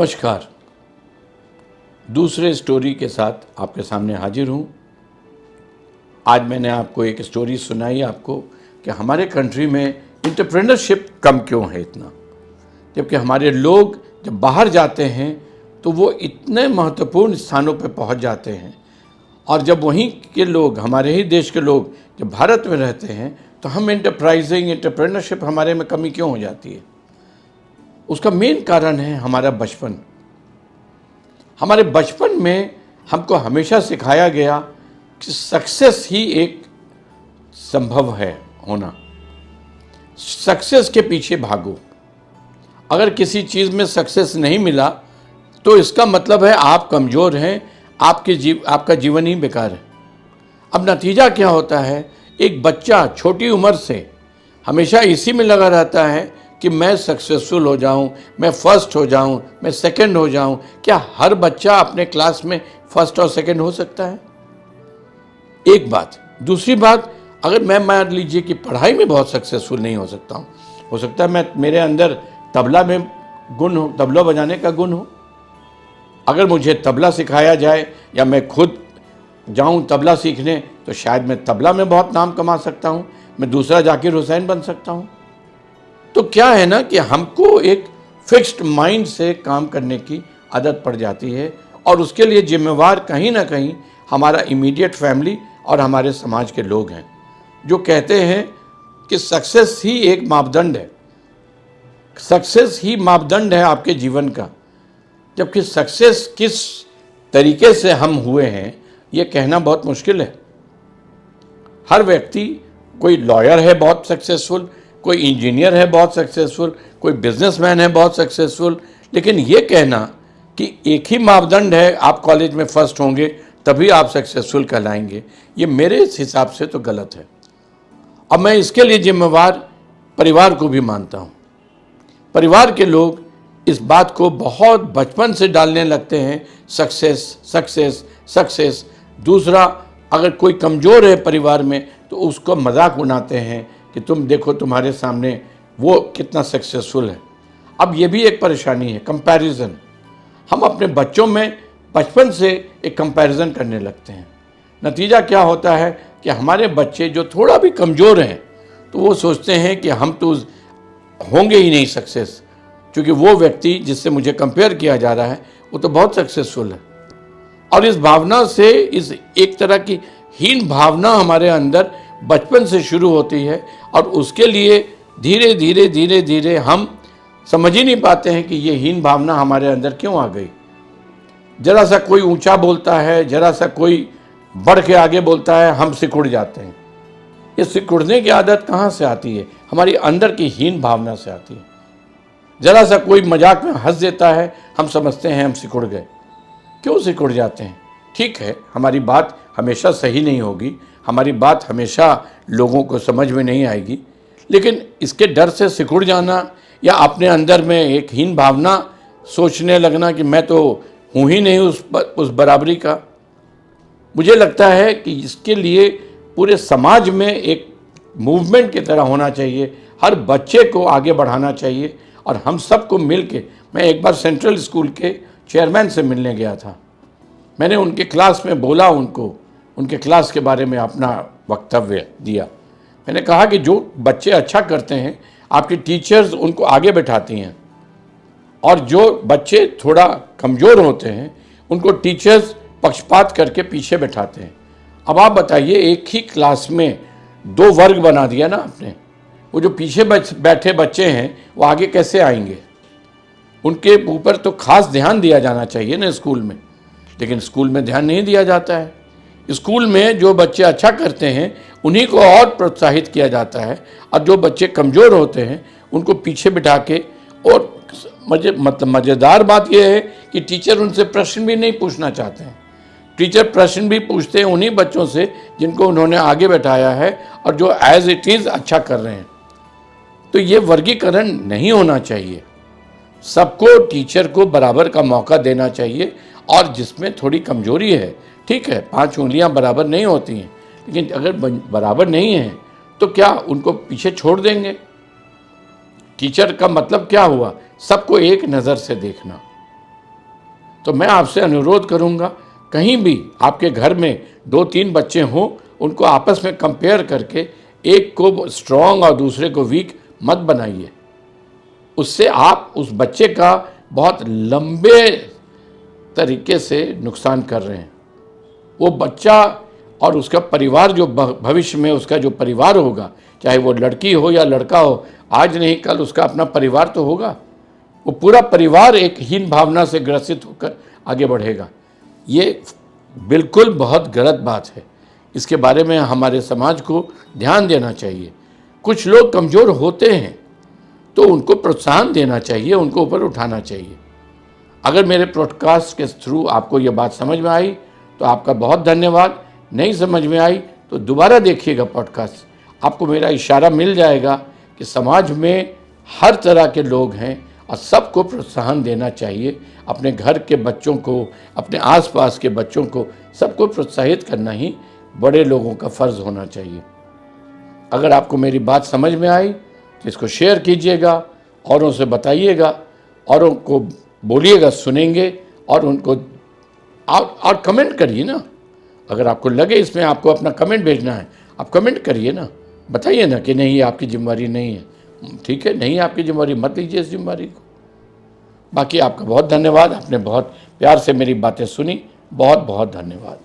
नमस्कार। दूसरे स्टोरी के साथ आपके सामने हाजिर हूँ। आज मैंने आपको एक स्टोरी सुनाई आपको कि हमारे कंट्री में एंटरप्रेन्योरशिप कम क्यों है इतना, जबकि हमारे लोग जब बाहर जाते हैं तो वो इतने महत्वपूर्ण स्थानों पर पहुँच जाते हैं, और जब वहीं के लोग, हमारे ही देश के लोग जब भारत में रहते हैं तो हम एंटरप्रेन्योरशिप हमारे में कमी क्यों हो जाती है। उसका मेन कारण है हमारा बचपन। हमारे बचपन में हमको हमेशा सिखाया गया कि सक्सेस ही एक संभव है होना, सक्सेस के पीछे भागो। अगर किसी चीज़ में सक्सेस नहीं मिला तो इसका मतलब है आप कमज़ोर हैं, आपका जीवन ही बेकार है। अब नतीजा क्या होता है, एक बच्चा छोटी उम्र से हमेशा इसी में लगा रहता है कि मैं सक्सेसफुल हो जाऊं, मैं फर्स्ट हो जाऊं, मैं सेकंड हो जाऊं। क्या हर बच्चा अपने क्लास में फर्स्ट और सेकंड हो सकता है? एक बात। दूसरी बात, अगर मैं मान लीजिए कि पढ़ाई में बहुत सक्सेसफुल नहीं हो सकता हूं, हो सकता है मेरे अंदर तबला में गुण हो, तबला बजाने का गुण हो। अगर मुझे तबला सिखाया जाए या मैं खुद जाऊं तबला सीखने तो शायद मैं तबला में बहुत नाम कमा सकता हूं, मैं दूसरा जाकिर हुसैन बन सकता हूं। तो क्या है ना कि हमको एक फिक्स्ड माइंड से काम करने की आदत पड़ जाती है, और उसके लिए जिम्मेवार कहीं ना कहीं हमारा इमीडिएट फैमिली और हमारे समाज के लोग हैं, जो कहते हैं कि सक्सेस ही एक मापदंड है, सक्सेस ही मापदंड है आपके जीवन का। जबकि सक्सेस किस तरीके से हम हुए हैं ये कहना बहुत मुश्किल है। हर व्यक्ति, कोई लॉयर है बहुत सक्सेसफुल, कोई इंजीनियर है बहुत सक्सेसफुल, कोई बिजनेसमैन है बहुत सक्सेसफुल, लेकिन ये कहना कि एक ही मापदंड है, आप कॉलेज में फर्स्ट होंगे तभी आप सक्सेसफुल कहलाएंगे, ये मेरे हिसाब से तो गलत है। अब मैं इसके लिए जिम्मेवार परिवार को भी मानता हूँ। परिवार के लोग इस बात को बहुत बचपन से डालने लगते हैं, सक्सेस सक्सेस सक्सेस। दूसरा, अगर कोई कमज़ोर है परिवार में तो उसको मजाक उड़ाते हैं कि तुम देखो तुम्हारे सामने वो कितना सक्सेसफुल है। अब ये भी एक परेशानी है, कंपैरिजन। हम अपने बच्चों में बचपन से एक कंपैरिजन करने लगते हैं। नतीजा क्या होता है कि हमारे बच्चे जो थोड़ा भी कमज़ोर हैं तो वो सोचते हैं कि हम तो होंगे ही नहीं सक्सेस, क्योंकि वो व्यक्ति जिससे मुझे कंपेयर किया जा रहा है वो तो बहुत सक्सेसफुल है। और इस भावना से, इस एक तरह की हीन भावना हमारे अंदर बचपन से शुरू होती है, और उसके लिए धीरे धीरे धीरे धीरे हम समझ ही नहीं पाते हैं कि ये हीन भावना हमारे अंदर क्यों आ गई। जरा सा कोई ऊंचा बोलता है, जरा सा कोई बढ़ के आगे बोलता है, हम सिकुड़ जाते हैं। ये सिकुड़ने की आदत कहाँ से आती है? हमारी अंदर की हीन भावना से आती है। जरा सा कोई मजाक में हंस देता है, हम समझते हैं हम सिकुड़ गए। क्यों सिकुड़ जाते हैं? ठीक है, हमारी बात हमेशा सही नहीं होगी, हमारी बात हमेशा लोगों को समझ में नहीं आएगी, लेकिन इसके डर से सिकुड़ जाना या अपने अंदर में एक हीन भावना सोचने लगना कि मैं तो हूँ ही नहीं उस बराबरी का, मुझे लगता है कि इसके लिए पूरे समाज में एक मूवमेंट की तरह होना चाहिए। हर बच्चे को आगे बढ़ाना चाहिए, और हम सबको मिल के, मैं एक बार सेंट्रल स्कूल के चेयरमैन से मिलने गया था। मैंने उनके क्लास में बोला, उनके क्लास के बारे में अपना वक्तव्य दिया। मैंने कहा कि जो बच्चे अच्छा करते हैं आपकी टीचर्स उनको आगे बैठाती हैं, और जो बच्चे थोड़ा कमज़ोर होते हैं उनको टीचर्स पक्षपात करके पीछे बैठाते हैं। अब आप बताइए, एक ही क्लास में दो वर्ग बना दिया ना आपने। वो जो पीछे बैठे बच्चे हैं वो आगे कैसे आएंगे? उनके ऊपर तो खास ध्यान दिया जाना चाहिए ना स्कूल में, लेकिन स्कूल में ध्यान नहीं दिया जाता है। स्कूल में जो बच्चे अच्छा करते हैं उन्हीं को और प्रोत्साहित किया जाता है, और जो बच्चे कमज़ोर होते हैं उनको पीछे बिठा के, और मज़ेदार बात यह है कि टीचर उनसे प्रश्न भी नहीं पूछना चाहते हैं। टीचर प्रश्न भी पूछते हैं उन्हीं बच्चों से जिनको उन्होंने आगे बैठाया है और जो एज इट इज़ अच्छा कर रहे हैं। तो ये वर्गीकरण नहीं होना चाहिए। सबको, टीचर को बराबर का मौका देना चाहिए, और जिसमें थोड़ी कमजोरी है, ठीक है, 5 उंगलियां बराबर नहीं होती हैं, लेकिन अगर बराबर नहीं है तो क्या उनको पीछे छोड़ देंगे? टीचर का मतलब क्या हुआ? सबको एक नज़र से देखना। तो मैं आपसे अनुरोध करूंगा, कहीं भी आपके घर में 2-3 बच्चे हों, उनको आपस में कंपेयर करके एक को स्ट्रॉन्ग और दूसरे को वीक मत बनाइए। उससे आप उस बच्चे का बहुत लंबे तरीके से नुकसान कर रहे हैं। वो बच्चा और उसका परिवार, जो भविष्य में उसका जो परिवार होगा, चाहे वो लड़की हो या लड़का हो, आज नहीं कल उसका अपना परिवार तो होगा। वो पूरा परिवार एक हीन भावना से ग्रसित होकर आगे बढ़ेगा। ये बिल्कुल बहुत गलत बात है। इसके बारे में हमारे समाज को ध्यान देना चाहिए। कुछ लोग कमज़ोर होते हैं तो उनको प्रोत्साहन देना चाहिए, उनको ऊपर उठाना चाहिए। अगर मेरे पॉडकास्ट के थ्रू आपको ये बात समझ में आई तो आपका बहुत धन्यवाद। नहीं समझ में आई तो दोबारा देखिएगा पॉडकास्ट। आपको मेरा इशारा मिल जाएगा कि समाज में हर तरह के लोग हैं और सबको प्रोत्साहन देना चाहिए। अपने घर के बच्चों को, अपने आसपास के बच्चों को, सबको प्रोत्साहित करना ही बड़े लोगों का फ़र्ज़ होना चाहिए। अगर आपको मेरी बात समझ में आई तो इसको शेयर कीजिएगा, औरों से बताइएगा, औरों को बोलिएगा सुनेंगे, और उनको और कमेंट करिए ना। अगर आपको लगे इसमें आपको अपना कमेंट भेजना है, आप कमेंट करिए ना, बताइए ना कि नहीं, आपकी जिम्मेदारी नहीं है। ठीक है, नहीं आपकी जिम्मेदारी, मत लीजिए इस जिम्मेदारी को। बाकी आपका बहुत धन्यवाद, आपने बहुत प्यार से मेरी बातें सुनी। बहुत बहुत धन्यवाद।